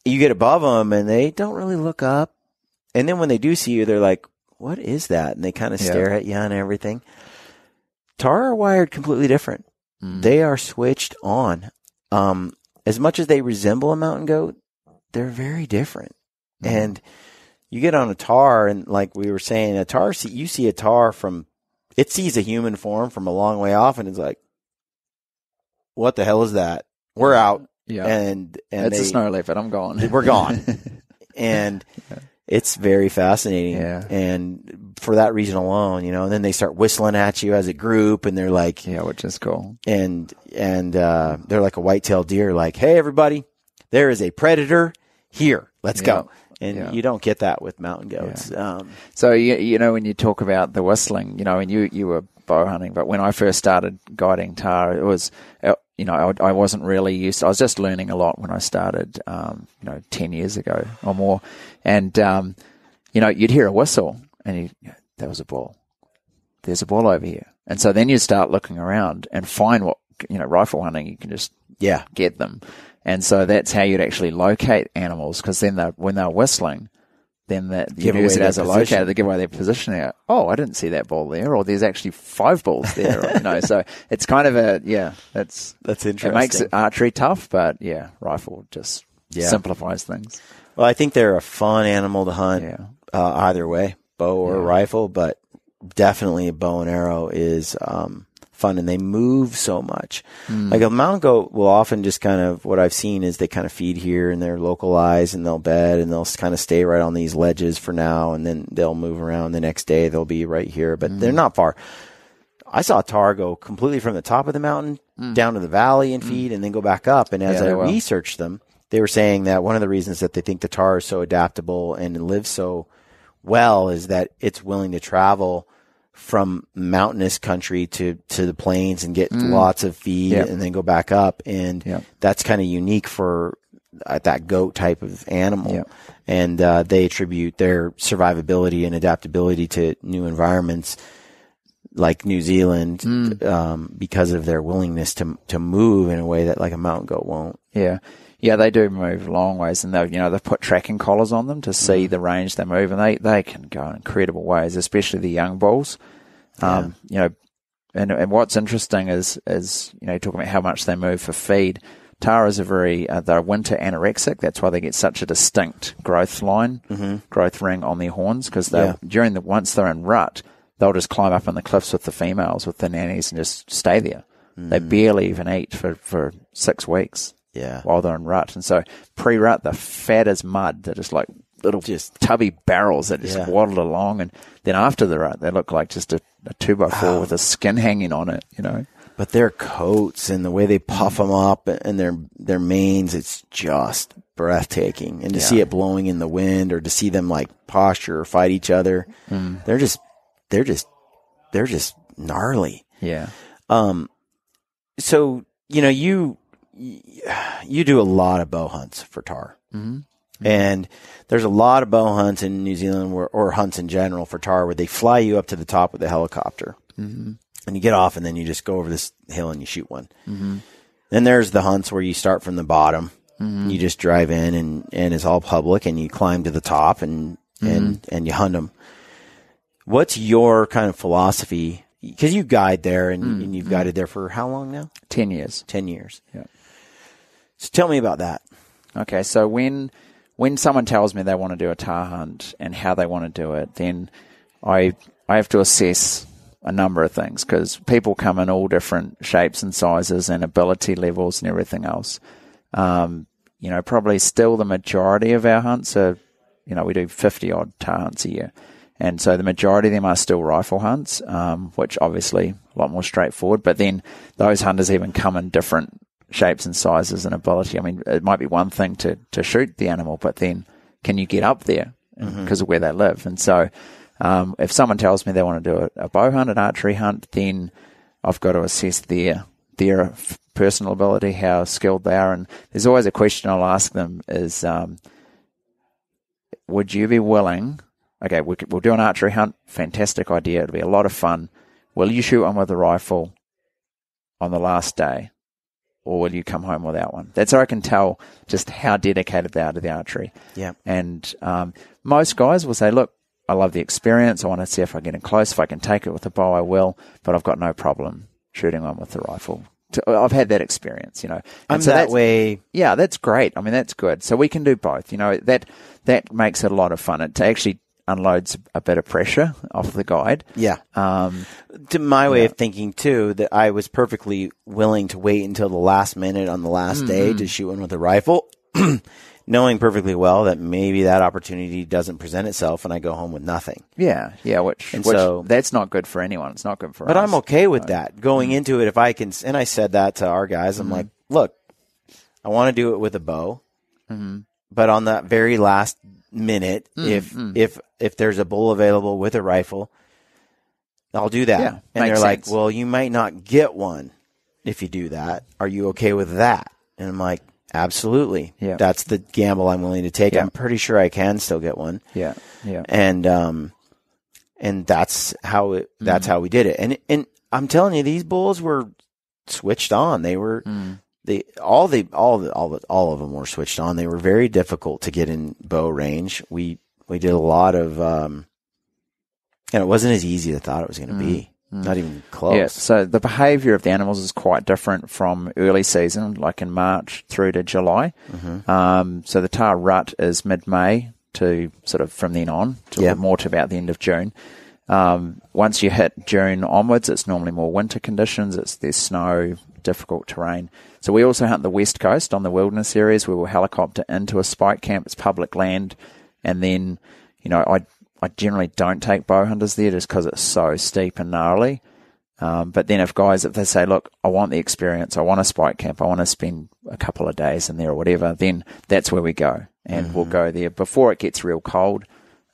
you get above them and they don't really look up. And then when they do see you, they're like, what is that? And they kind of stare at you and everything. Tahr are wired completely different. They are switched on. As much as they resemble a mountain goat, they're very different. And you get on a tahr, and like we were saying, you see a tahr it sees a human form from a long way off, and it's like, what the hell is that? We're out. Yeah. And it's a snow leopard. I'm gone. We're gone. And it's very fascinating. Yeah. And for that reason alone, and then they start whistling at you as a group, and they're like, which is cool. And they're like a white-tailed deer, like, hey, everybody, there is a predator here. Let's go. And you don't get that with mountain goats. Yeah. So, when you talk about the whistling, and you were bow hunting, but when I first started guiding tahr, it was, I wasn't really used to, I was just learning a lot when I started, 10 years ago or more. And, you'd hear a whistle and there was a bull. There's a bull over here. And so then you start looking around and find what, rifle hunting, you can just get them. And so that's how you'd actually locate animals, because then when they're whistling, then you use it as a locator to give away their position there. Oh, I didn't see that bull there, or there's actually 5 bulls there. So it's kind of that's interesting. It makes archery tough, but rifle just simplifies things. Well, I think they're a fun animal to hunt either way, bow or rifle, but definitely a bow and arrow is fun, and they move so much. Like a mountain goat will often just kind of, what I've seen is they kind of feed here and they're localized and they'll bed and they'll kind of stay right on these ledges for now, and then they'll move around. The next day they'll be right here, but they're not far. I saw a tahr go completely from the top of the mountain down to the valley and feed and then go back up. And as I researched them, they were saying that one of the reasons that they think the tahr is so adaptable and lives so well is that it's willing to travel from mountainous country to the plains and get lots of feed and then go back up. And that's kind of unique for that goat type of animal. Yep. And they attribute their survivability and adaptability to new environments like New Zealand because of their willingness to move in a way that like a mountain goat won't. Yeah. Yeah, they do move long ways, and they've put tracking collars on them to see the range they move, and they can go in incredible ways, especially the young bulls. And what's interesting is talking about how much they move for feed. Tahr is they're winter anorexic. That's why they get such a distinct growth line, growth ring on their horns, because once they're in rut, they'll just climb up on the cliffs with the females, with the nannies, and just stay there. They barely even eat for 6 weeks. Yeah. While they're in rut. And so pre-rut, they're fat as mud. They're just like little tubby barrels that just waddle along. And then after the rut, they look like just a 2x4 with a skin hanging on it, But their coats and the way they puff them up and their manes, it's just breathtaking. And to see it blowing in the wind, or to see them like posture or fight each other, they're just gnarly. Yeah. So, you do a lot of bow hunts for tahr. Mm-hmm. And there's a lot of bow hunts in New Zealand or hunts in general for tahr where they fly you up to the top with a helicopter. Mm-hmm. And you get off and then you just go over this hill and you shoot one. Mm-hmm. Then there's the hunts where you start from the bottom. Mm-hmm. You just drive in and it's all public and you climb to the top and you hunt them. What's your kind of philosophy? Because you guide there and you've guided there for how long now? 10 years. 10 years. Yeah. So tell me about that. Okay, so when someone tells me they want to do a tahr hunt and how they want to do it, then I have to assess a number of things because people come in all different shapes and sizes and ability levels and everything else. Probably still the majority of our hunts are, we do 50-odd tahr hunts a year. And so the majority of them are still rifle hunts, which obviously a lot more straightforward. But then those hunters even come in different shapes and sizes and ability. I mean, it might be one thing to shoot the animal, but then can you get up there because of where they live? And so if someone tells me they want to do a bow hunt, an archery hunt, then I've got to assess their personal ability, how skilled they are. And there's always a question I'll ask them is, would you be willing... Okay, we'll do an archery hunt. Fantastic idea. It'll be a lot of fun. Will you shoot one with a rifle on the last day, or will you come home without one? That's how I can tell just how dedicated they are to the archery. Yeah. And most guys will say, look, I love the experience. I want to see if I get in close. If I can take it with a bow, I will. But I've got no problem shooting one with the rifle. I've had that experience, And I'm so that way. Yeah, that's great. I mean, that's good. So we can do both. That makes it a lot of fun. It actually unloads a bit of pressure off the guide. Yeah. To my way of thinking too, that I was perfectly willing to wait until the last minute on the last day to shoot one with a rifle, knowing perfectly well that maybe that opportunity doesn't present itself and I go home with nothing. Yeah. Which that's not good for anyone. It's not good for us. But I'm okay with that. Going into it, if I can, and I said that to our guys, I'm like, look, I want to do it with a bow, but on that very last minute, if there's a bull available with a rifle, I'll do that. Yeah, and they're sense. Like, well, you might not get one if you do that. Are you okay with that? And I'm like, absolutely. Yeah. That's the gamble I'm willing to take. Yeah. I'm pretty sure I can still get one. Yeah. Yeah. And that's how we did it. And I'm telling you, these bulls were switched on. They were, all of them were switched on. They were very difficult to get in bow range. We did a lot of, and it wasn't as easy as I thought it was going to be. Not even close. Yeah. So the behavior of the animals is quite different from early season, like in March through to July. So the tahr rut is mid-May to sort of from then on to more to about the end of June. Once you hit June onwards, it's normally more winter conditions. There's snow, difficult terrain. So we also hunt the west coast on the wilderness areas where we'll helicopter into a spike camp. It's public land. And then, I generally don't take bow hunters there just because it's so steep and gnarly. But then if they say, look, I want the experience, I want a spike camp, I want to spend a couple of days in there or whatever, then that's where we go. And we'll go there before it gets real cold.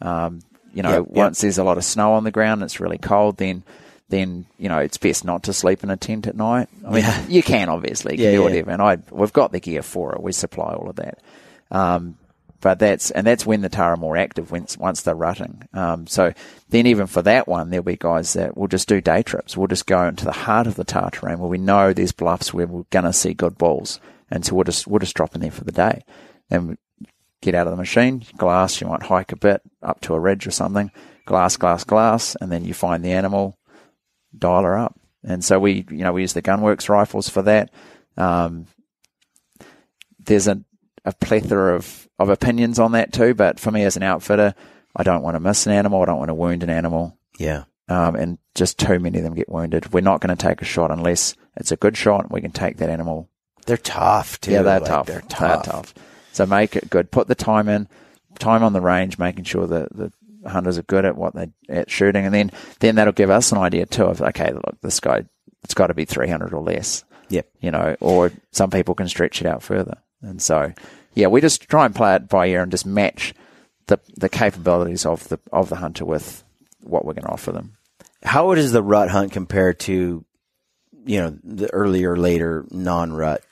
Once there's a lot of snow on the ground, it's really cold, then it's best not to sleep in a tent at night. I mean, you can obviously, you can do whatever, and we've got the gear for it. We supply all of that. But that's when the tahr are more active once they're rutting. So then even for that one, there'll be guys that will just do day trips. We'll just go into the heart of the tahr terrain where we know there's bluffs where we're going to see good bulls, and so we'll just drop in there for the day. And get out of the machine, glass. You might hike a bit up to a ridge or something. Glass, and then you find the animal. Dial her up. And so we use the Gunworks rifles for that. There's a plethora of opinions on that too, but for me as an outfitter, I don't want to miss an animal. I don't want to wound an animal. Yeah. And just too many of them get wounded. We're not going to take a shot unless it's a good shot and we can take that animal. They're tough too. Yeah, they're tough. They're tough. So make it good. Put the time on the range, making sure that the hunters are good at what they're at shooting, and then that'll give us an idea too of, okay, look, this guy, it's got to be 300 or less. Yep. Or some people can stretch it out further. And so, we just try and play it by ear and just match the capabilities of the hunter with what we're going to offer them. How does the rut hunt compare to, the earlier, later non-rut?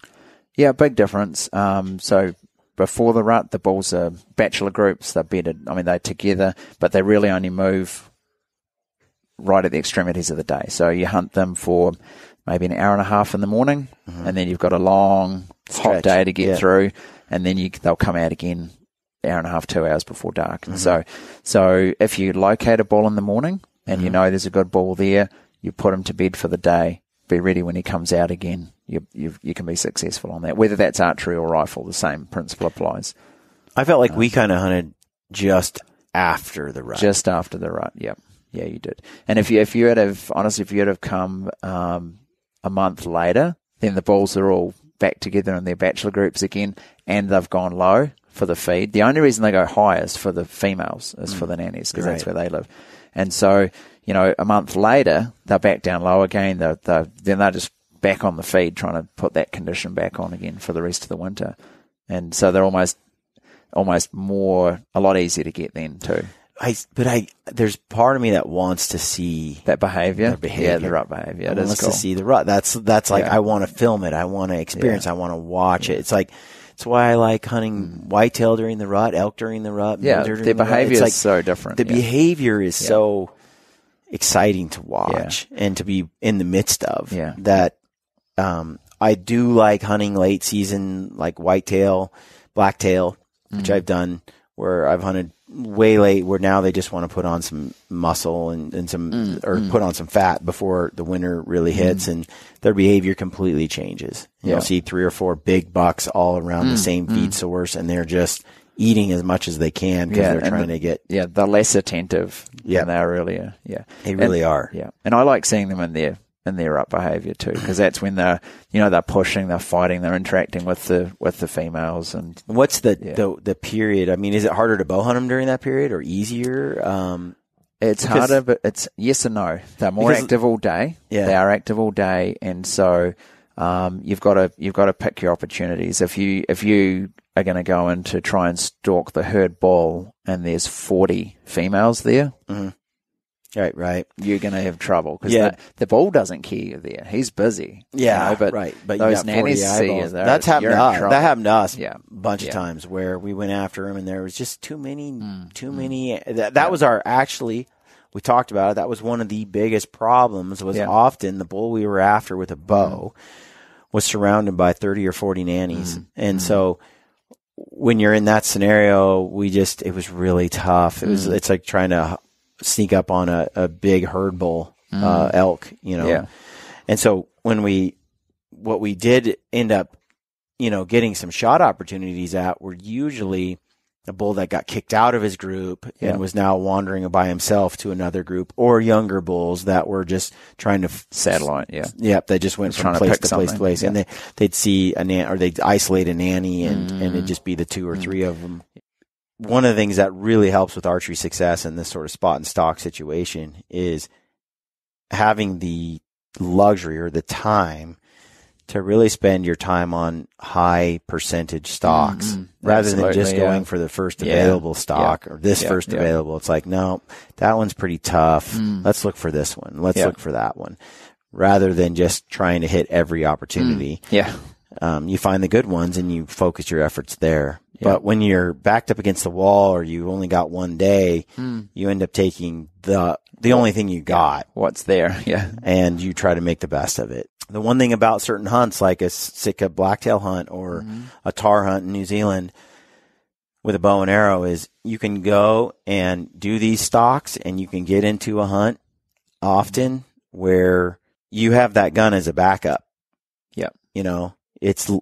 Yeah, big difference. So before the rut, the bulls are bachelor groups. They're bedded. I mean, they're together, but they really only move right at the extremities of the day. So you hunt them for maybe an hour and a half in the morning, and then you've got a long, hot day to get through, and then they'll come out again hour and a half, 2 hours before dark. And so if you locate a bull in the morning and you know there's a good bull there, you put him to bed for the day. Be ready when he comes out again. You can be successful on that. Whether that's archery or rifle, the same principle applies. I felt like we kind of hunted just after the rut. Just after the rut, yep. Yeah, you did. And if you had have come a month later, then the bulls are all back together in their bachelor groups again, and they've gone low for the feed. The only reason they go high is for the females, is for the nannies, because that's where they live. And so, a month later, they're back down low again. Then they're just back on the feed, trying to put that condition back on again for the rest of the winter. And so they're almost a lot easier to get then too. There's part of me that wants to see that behavior. Yeah, the rut behavior. It is cool. To see the rut. That's like, I want to film it. I want to experience. I want to watch it. It's why I like hunting whitetail during the rut, elk during the rut. Yeah, their behavior is so different. The behavior is so exciting to watch and to be in the midst of. That I do like hunting late season, like whitetail, blacktail, which I've done, where I've hunted way late, where now they just want to put on some muscle and some put on some fat before the winter really hits, and their behavior completely changes. You'll see 3 or 4 big bucks all around the same feed source, and they're just eating as much as they can because they're trying to get they're less attentive than they are earlier. They really are. And I like seeing them in their rut behavior too, because that's when they're pushing, they're fighting, they're interacting with the females. And what's the period? I mean, is it harder to bow hunt them during that period or easier? It's harder, but it's yes and no. They're more active all day. They are active all day, and so you've got to pick your opportunities. If you are going to go in to try and stalk the herd bull, and there's 40 females there. Right. You're going to have trouble because the bull doesn't care you're there. He's busy. But those nannies see you there. That's happened to us. That happened to us a bunch of times where we went after him and there was just too many. That was we talked about it. That was one of the biggest problems was often the bull we were after with a bow was surrounded by 30 or 40 nannies. And so when you're in that scenario, it was really tough. It's like trying to sneak up on a big herd bull, elk, And so what we did end up, getting some shot opportunities at were usually a bull that got kicked out of his group and was now wandering by himself to another group, or younger bulls that were just trying to satellite. They just went from place to place to place, and they'd see a nanny, or they'd isolate a nanny, and it'd just be the 2 or 3 of them. One of the things that really helps with archery success in this sort of spot and stock situation is having the luxury or the time to really spend your time on high percentage stocks rather than just going for the first available stock or this first available. It's like, no, that one's pretty tough. Let's look for this one. Let's look for that one, rather than just trying to hit every opportunity. You find the good ones and you focus your efforts there. But when you're backed up against the wall or you only got one day, you end up taking the only thing you got. What's there, and you try to make the best of it. The one thing about certain hunts, like a Sitka blacktail hunt or a Tahr hunt in New Zealand with a bow and arrow, is you can go and do these stalks and you can get into a hunt often where you have that gun as a backup.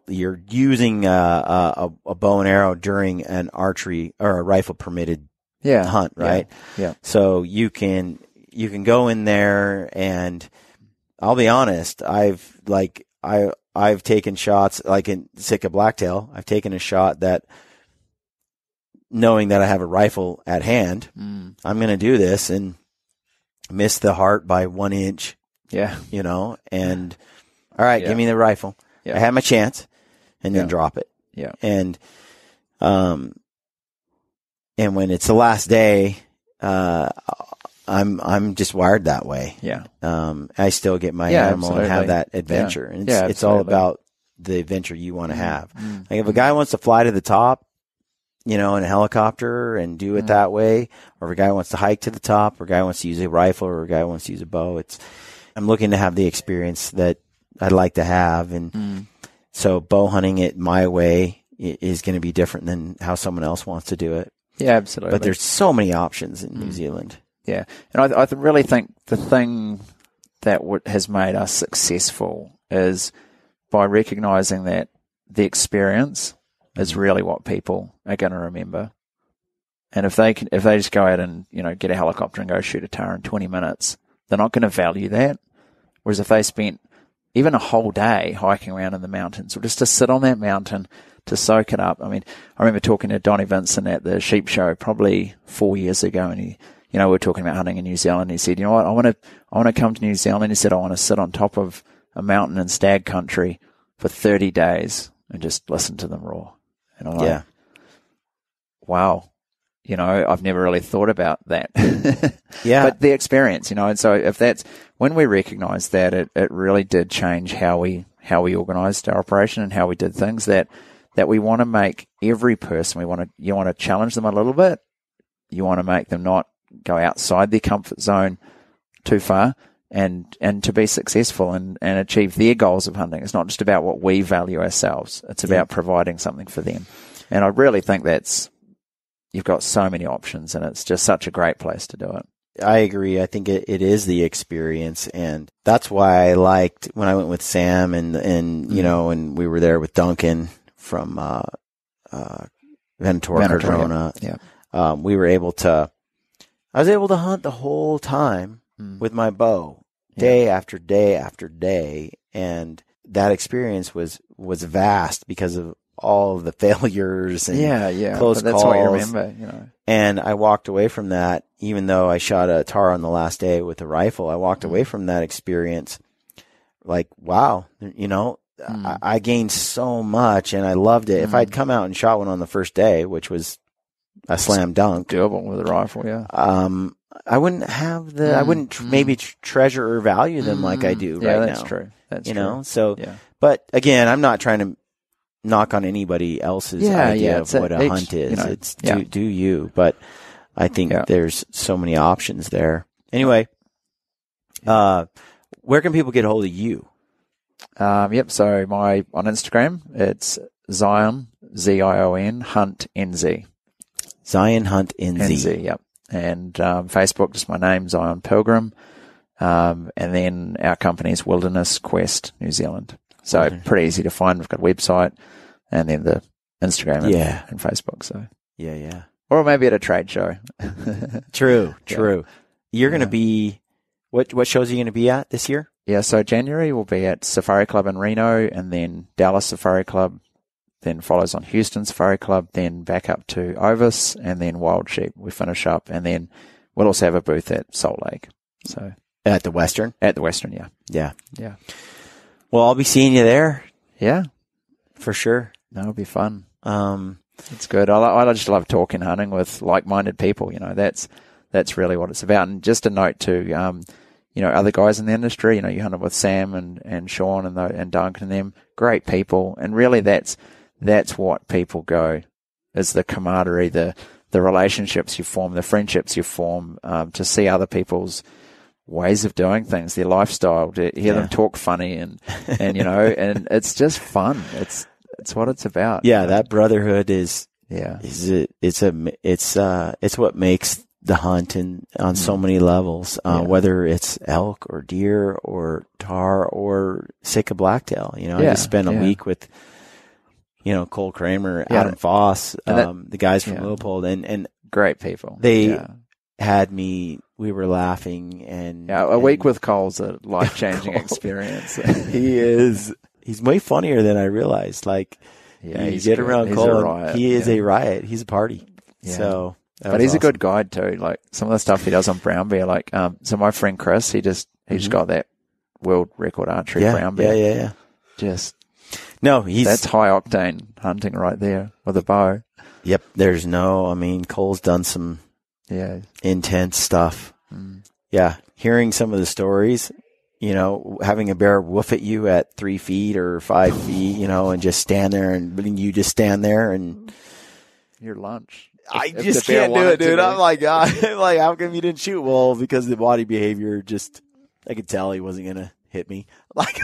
You're using a bow and arrow during an archery or a rifle permitted hunt, right? So you can go in there, and I'll be honest, I've taken shots like in Sitka blacktail. I've taken a shot that, knowing that I have a rifle at hand, I'm going to do this and miss the heart by 1 inch. And all right, give me the rifle. I had my chance, and then drop it. And when it's the last day, I'm just wired that way. I still get my animal and have that adventure. And it's all about the adventure you want to have. Like if a guy wants to fly to the top, in a helicopter and do it that way, or if a guy wants to hike to the top, or a guy wants to use a rifle, or a guy wants to use a bow, I'm looking to have the experience that I'd like to have. And so bow hunting it my way is going to be different than how someone else wants to do it. Yeah, absolutely. But there's so many options in New Zealand. Yeah. And I really think the thing that has made us successful is by recognizing that the experience is really what people are going to remember. And if they just go out and, get a helicopter and go shoot a tahr in 20 minutes, they're not going to value that. Whereas if they spent even a whole day hiking around in the mountains, or just to sit on that mountain to soak it up. I mean, I remember talking to Donnie Vincent at the sheep show probably 4 years ago, and he, we were talking about hunting in New Zealand. He said, what, I want to come to New Zealand. He said, I want to sit on top of a mountain in stag country for 30 days and just listen to them roar. And I'm like, wow, I've never really thought about that. Yeah. But the experience, and so if that's, when we recognize that, it really did change how we organized our operation and how we did things, that we want to make every person, you want to challenge them a little bit. You want to make them not go outside their comfort zone too far, and to be successful and achieve their goals of hunting. It's not just about what we value ourselves. It's about providing something for them. And I really think you've got so many options, and it's just such a great place to do it. I agree. I think it is the experience, and that's why I liked when I went with Sam and and we were there with Duncan from Ventura, Cardrona. Yeah. I was able to hunt the whole time with my bow, day after day after day, and that experience was vast because of all of the failures and close that's calls. what you remember, And I walked away from that, even though I shot a tahr on the last day with a rifle. I walked away from that experience like, wow, I gained so much, and I loved it. If I'd come out and shot one on the first day, which was a slam dunk, doable with a rifle, I wouldn't have I wouldn't maybe treasure or value them like I do right now. That's true. That's true. So, but again, I'm not trying to knock on anybody else's idea of what a hunt is. It's do you, but I think there's so many options there. Anyway, where can people get a hold of you? So on Instagram, it's Zion, Zion Hunt NZ. Zion Hunt NZ. Yep. And Facebook, just my name, Zion Pilgrim. And then our company is Wilderness Quest New Zealand. So pretty easy to find. We've got a website and then the Instagram and Facebook. So yeah. Or maybe at a trade show. True. You're going to be, what shows are you going to be at this year? Yeah, so January we'll be at Safari Club in Reno, and then Dallas Safari Club, then follows on Houston Safari Club, then back up to Ovis, and then Wild Sheep. We finish up, and then we'll also have a booth at Salt Lake. So at the Western? At the Western, yeah. Well, I'll be seeing you there. Yeah. For sure. That'll be fun. It's good. I just love talking hunting with like-minded people. That's really what it's about. And just a note to, other guys in the industry, you hunted with Sam and Sean and Duncan and them, great people. And really that's what people go, is the camaraderie, the relationships you form, the friendships you form, to see other people's ways of doing things, their lifestyle, to hear them talk funny and and it's just fun. It's what it's about. Yeah, that brotherhood it's what makes the hunt and on so many levels, whether it's elk or deer or tahr or Sitka blacktail. I just spent a week with, Cole Kramer, Adam Foss, the guys from Leopold, and great people. They had me. We were laughing and a week with Cole's a life-changing experience. He's way funnier than I realized. Like, you get around Cole, he is a riot. He's a party. Yeah. So. But he's awesome. A good guide too. Like some of the stuff he does on brown bear. Like, so my friend Chris, he just got that world record archery brown bear. Yeah. That's high octane hunting right there with a bow. Yep. Cole's done some intense stuff. Yeah. Hearing some of the stories, having a bear woof at you at 3 feet or 5 feet, and just stand there and you just stand there and your lunch. I just can't do it, dude. I'm like, how come you didn't shoot? Well, because the body behavior I could tell he wasn't going to hit me. Like,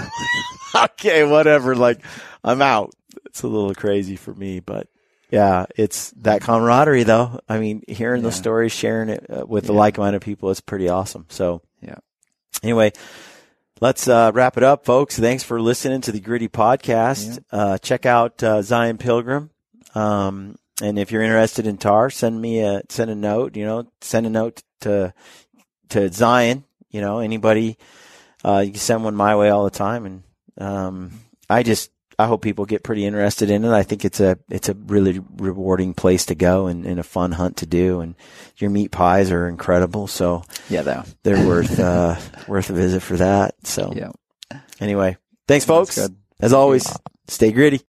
okay, whatever. Like, I'm out. It's a little crazy for me, but yeah, it's that camaraderie though. I mean, hearing the stories, sharing it with the like-minded people, it's pretty awesome. So anyway, let's wrap it up, folks. Thanks for listening to the Gritty Podcast. Check out Zion Pilgrim. And if you're interested in Tahr, send a note, send a note to Zion, anybody, you can send one my way all the time. And, I hope people get pretty interested in it. I think it's a really rewarding place to go and a fun hunt to do. And your meat pies are incredible. So yeah, they're worth a visit for that. So anyway, thanks folks. As always, stay gritty.